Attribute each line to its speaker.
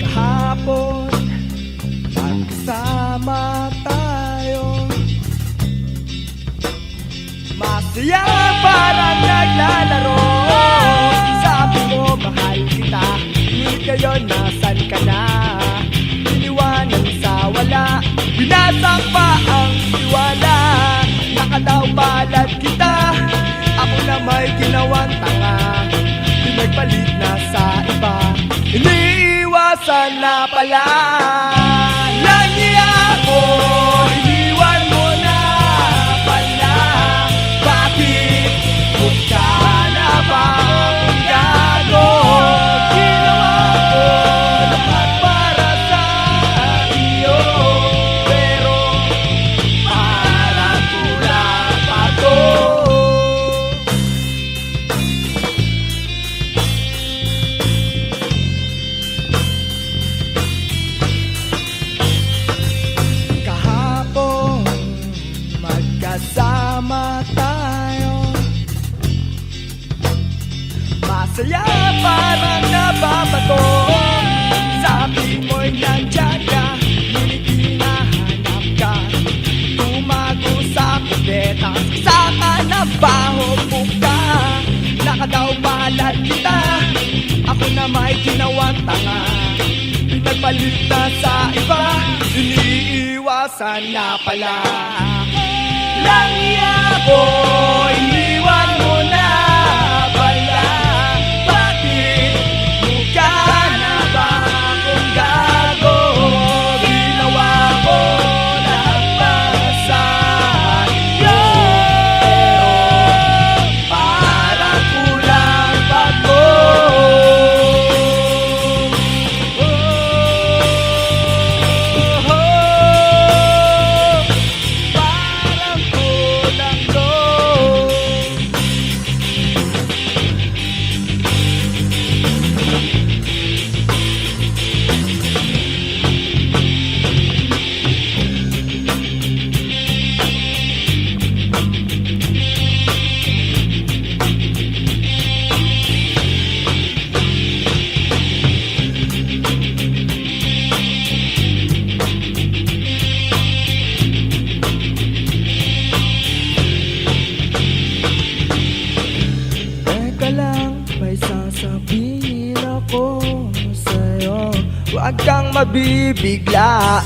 Speaker 1: Kahapon magkasama tayo, masaya parang naglalaro. Sabi mo mahal kita, ngunit ngayon nasan ka na? Iniwanan sa wala, binasak pa ang tiwala. Nakadaw palad kita, ako na may ginawang tanga. Pinagpalit na sa iba, iniiwasan na pala. Lagi ako, iniwan mo na pala. Bakit kung ka na ba akong gago? Ginawa ko lahat para sa iyo, pero parang kulang pa to. Kahapon magkasama tayo, masaya parang nababato. Sabi mo'y nandyan ka, ngunit hinahanap ka. Tumago sa kubeta, saka na baho mo ka. Nakadaw palad kita, ako na may ginawang tanga. Pinagpalit na sa iba, iniiwasan na pala. Lagi ako, iniwan mo na pala. Bakit mukha na ba akong gago? Ginawa ko lahat para sa iyo, pero parang kulang pa to. Parang kulang to. Teka lang, may sasabihin ako sa'yo. Huwag kang mabibigla.